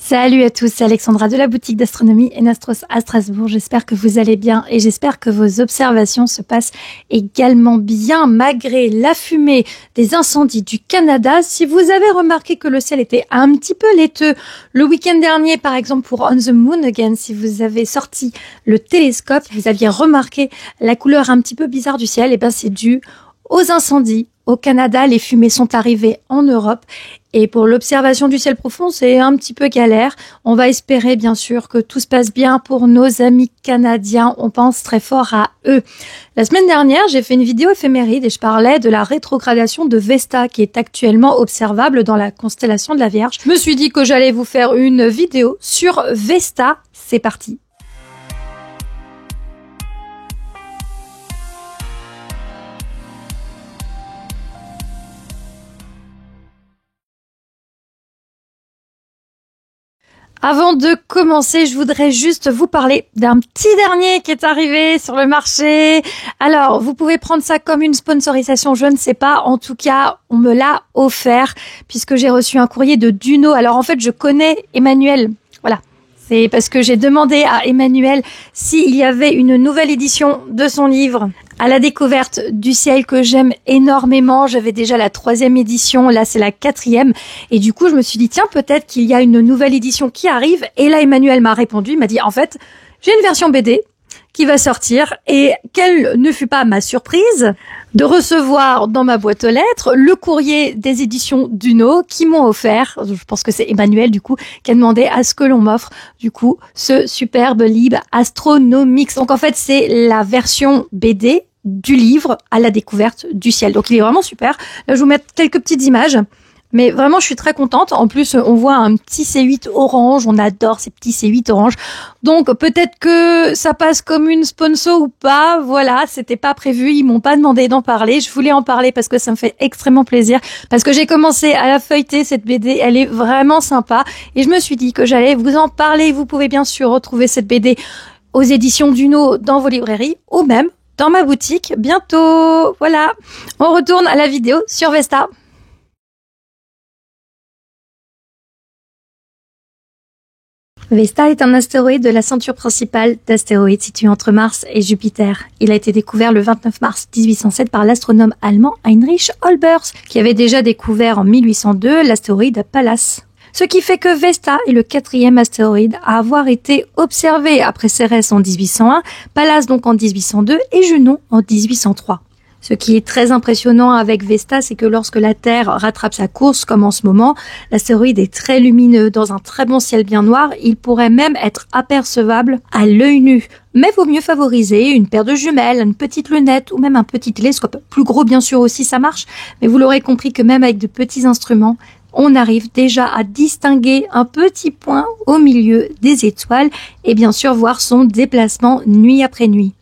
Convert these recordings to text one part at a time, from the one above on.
Salut à tous, c'est Alexandra de la boutique d'astronomie Enastros à Strasbourg. J'espère que vous allez bien et j'espère que vos observations se passent également bien malgré la fumée des incendies du Canada. Si vous avez remarqué que le ciel était un petit peu laiteux le week-end dernier, par exemple pour On the Moon Again, si vous avez sorti le télescope, vous aviez remarqué la couleur un petit peu bizarre du ciel, et bien c'est dû aux incendies. Au Canada, les fumées sont arrivées en Europe et pour l'observation du ciel profond, c'est un petit peu galère. On va espérer bien sûr que tout se passe bien pour nos amis canadiens. On pense très fort à eux. La semaine dernière, j'ai fait une vidéo éphéméride et je parlais de la rétrogradation de Vesta qui est actuellement observable dans la constellation de la Vierge. Je me suis dit que j'allais vous faire une vidéo sur Vesta. C'est parti. Avant de commencer, je voudrais juste vous parler d'un petit dernier qui est arrivé sur le marché. Alors, vous pouvez prendre ça comme une sponsorisation, je ne sais pas. En tout cas, on me l'a offert puisque j'ai reçu un courrier de Duno. Alors, en fait, je connais Emmanuel. Voilà. C'est parce que j'ai demandé à Emmanuel s'il y avait une nouvelle édition de son livre À la découverte du ciel que j'aime énormément. J'avais déjà la 3e édition, là c'est la 4e. Et du coup, je me suis dit, tiens, peut-être qu'il y a une nouvelle édition qui arrive. Et là, Emmanuel m'a répondu, il m'a dit, en fait, j'ai une version BD qui va sortir. Et quelle ne fut pas ma surprise de recevoir dans ma boîte aux lettres le courrier des éditions Duno qui m'ont offert, je pense que c'est Emmanuel du coup, qui a demandé à ce que l'on m'offre du coup ce superbe livre Astronomix. Donc en fait c'est la version BD du livre À la découverte du ciel. Donc il est vraiment super. Là je vous mets quelques petites images. Mais vraiment, je suis très contente. En plus, on voit un petit C8 orange. On adore ces petits C8 orange. Donc, peut-être que ça passe comme une sponsor ou pas. Voilà, c'était pas prévu. Ils m'ont pas demandé d'en parler. Je voulais en parler parce que ça me fait extrêmement plaisir. Parce que j'ai commencé à la feuilleter, cette BD. Elle est vraiment sympa. Et je me suis dit que j'allais vous en parler. Vous pouvez bien sûr retrouver cette BD aux éditions Duno dans vos librairies ou même dans ma boutique bientôt. Voilà. On retourne à la vidéo sur Vesta. Vesta est un astéroïde de la ceinture principale d'astéroïdes situé entre Mars et Jupiter. Il a été découvert le 29 mars 1807 par l'astronome allemand Heinrich Olbers, qui avait déjà découvert en 1802 l'astéroïde Pallas. Ce qui fait que Vesta est le 4e astéroïde à avoir été observé après Cérès en 1801, Pallas donc en 1802 et Junon en 1803. Ce qui est très impressionnant avec Vesta, c'est que lorsque la Terre rattrape sa course, comme en ce moment, l'astéroïde est très lumineux. Dans un très bon ciel bien noir, il pourrait même être apercevable à l'œil nu. Mais vaut mieux favoriser une paire de jumelles, une petite lunette ou même un petit télescope. Plus gros, bien sûr, aussi, ça marche. Mais vous l'aurez compris que même avec de petits instruments, on arrive déjà à distinguer un petit point au milieu des étoiles et bien sûr voir son déplacement nuit après nuit.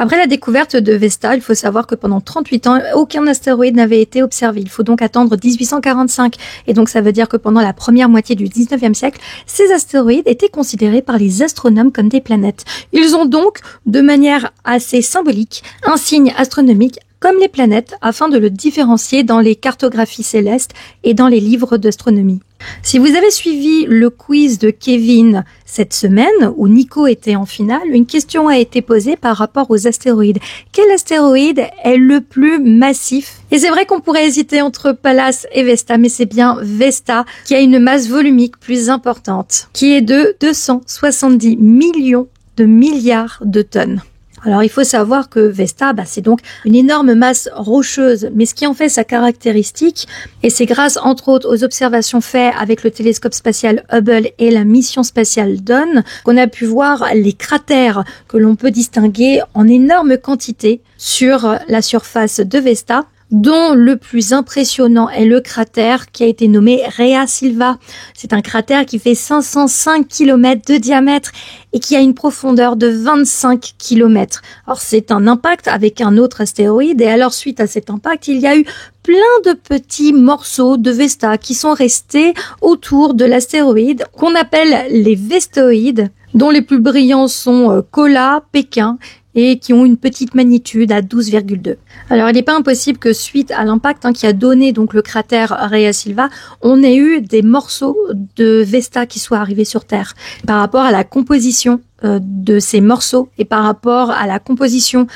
Après la découverte de Vesta, il faut savoir que pendant 38 ans, aucun astéroïde n'avait été observé. Il faut donc attendre 1845. Et donc ça veut dire que pendant la première moitié du 19e siècle, ces astéroïdes étaient considérés par les astronomes comme des planètes. Ils ont donc, de manière assez symbolique, un signe astronomique comme les planètes, afin de le différencier dans les cartographies célestes et dans les livres d'astronomie. Si vous avez suivi le quiz de Kevin cette semaine, où Nico était en finale, une question a été posée par rapport aux astéroïdes. Quel astéroïde est le plus massif? Et c'est vrai qu'on pourrait hésiter entre Pallas et Vesta, mais c'est bien Vesta qui a une masse volumique plus importante, qui est de 270 millions de milliards de tonnes. Alors il faut savoir que Vesta, c'est donc une énorme masse rocheuse, mais ce qui en fait sa caractéristique, et c'est grâce entre autres aux observations faites avec le télescope spatial Hubble et la mission spatiale Dawn, qu'on a pu voir les cratères que l'on peut distinguer en énorme quantité sur la surface de Vesta, dont le plus impressionnant est le cratère qui a été nommé Rhea Silva. C'est un cratère qui fait 505 km de diamètre et qui a une profondeur de 25 km. Alors c'est un impact avec un autre astéroïde et alors suite à cet impact, il y a eu plein de petits morceaux de Vesta qui sont restés autour de l'astéroïde qu'on appelle les vestoïdes, dont les plus brillants sont Kola, Pékin et qui ont une petite magnitude à 12,2. Alors il n'est pas impossible que suite à l'impact qui a donné donc le cratère Rhea Silva, on ait eu des morceaux de Vesta qui soient arrivés sur Terre. Par rapport à la composition de ces morceaux et par rapport à la composition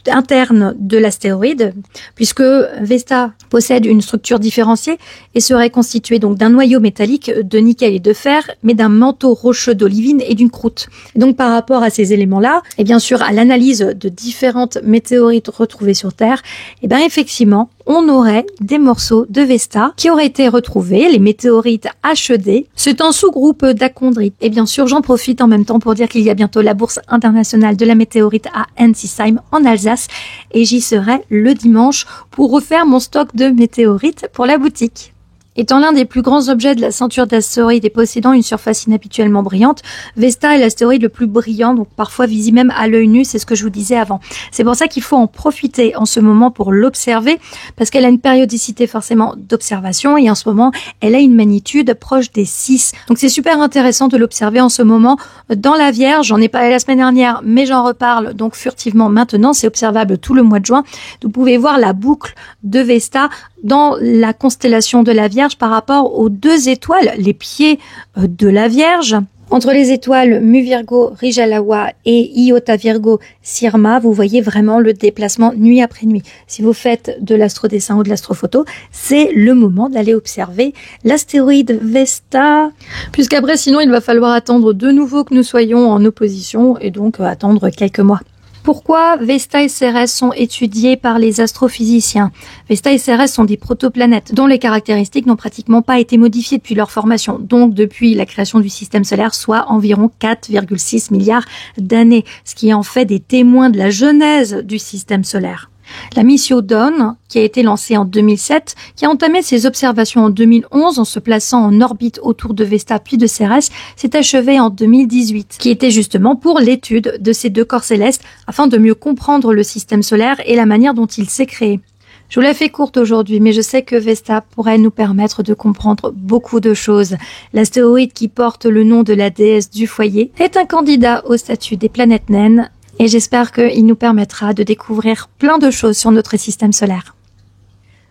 interne de l'astéroïde, puisque Vesta possède une structure différenciée et serait constituée donc d'un noyau métallique de nickel et de fer, mais d'un manteau rocheux d'olivine et d'une croûte. Et donc par rapport à ces éléments-là, et bien sûr à l'analyse de différentes météorites retrouvées sur Terre, et bien effectivement, on aurait des morceaux de Vesta qui auraient été retrouvés, les météorites HED. C'est un sous-groupe d'achondrites. Et bien sûr, j'en profite en même temps pour dire qu'il y a bientôt la bourse internationale de la météorite à Ensisheim en Alsace et j'y serai le dimanche pour refaire mon stock de météorites pour la boutique. Étant l'un des plus grands objets de la ceinture d'astéroïdes et possédant une surface inhabituellement brillante, Vesta est l'astéroïde le plus brillant, donc parfois visible même à l'œil nu, c'est ce que je vous disais avant. C'est pour ça qu'il faut en profiter en ce moment pour l'observer, parce qu'elle a une périodicité forcément d'observation et en ce moment, elle a une magnitude proche des 6. Donc c'est super intéressant de l'observer en ce moment dans la Vierge. J'en ai parlé la semaine dernière, mais j'en reparle donc furtivement maintenant. C'est observable tout le mois de juin. Vous pouvez voir la boucle de Vesta dans la constellation de la Vierge par rapport aux deux étoiles, les pieds de la Vierge. Entre les étoiles Mu Virgo Rijalawa et Iota Virgo Sirma, vous voyez vraiment le déplacement nuit après nuit. Si vous faites de l'astrodessin ou de l'astrophoto, c'est le moment d'aller observer l'astéroïde Vesta. Puisqu'après, sinon, il va falloir attendre de nouveau que nous soyons en opposition et donc attendre quelques mois. Pourquoi Vesta et Cérès sont étudiés par les astrophysiciens? Vesta et Cérès sont des protoplanètes dont les caractéristiques n'ont pratiquement pas été modifiées depuis leur formation, donc depuis la création du système solaire, soit environ 4,6 milliards d'années, ce qui en fait des témoins de la genèse du système solaire. La mission Dawn, qui a été lancée en 2007, qui a entamé ses observations en 2011 en se plaçant en orbite autour de Vesta puis de Cérès, s'est achevée en 2018, qui était justement pour l'étude de ces deux corps célestes afin de mieux comprendre le système solaire et la manière dont il s'est créé. Je vous la fais courte aujourd'hui, mais je sais que Vesta pourrait nous permettre de comprendre beaucoup de choses. L'astéroïde qui porte le nom de la déesse du foyer est un candidat au statut des planètes naines. Et j'espère qu'il nous permettra de découvrir plein de choses sur notre système solaire.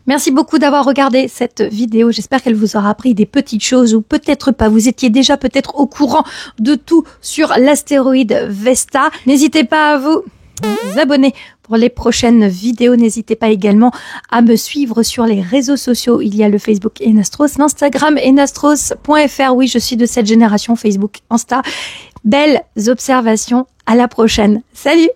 Merci beaucoup d'avoir regardé cette vidéo. J'espère qu'elle vous aura appris des petites choses ou peut-être pas. Vous étiez déjà peut-être au courant de tout sur l'astéroïde Vesta. N'hésitez pas à vous abonner pour les prochaines vidéos. N'hésitez pas également à me suivre sur les réseaux sociaux. Il y a le Facebook Enastros, l'Instagram enastros.fr. Oui, je suis de cette génération Facebook Insta. Belles observations. À la prochaine. Salut!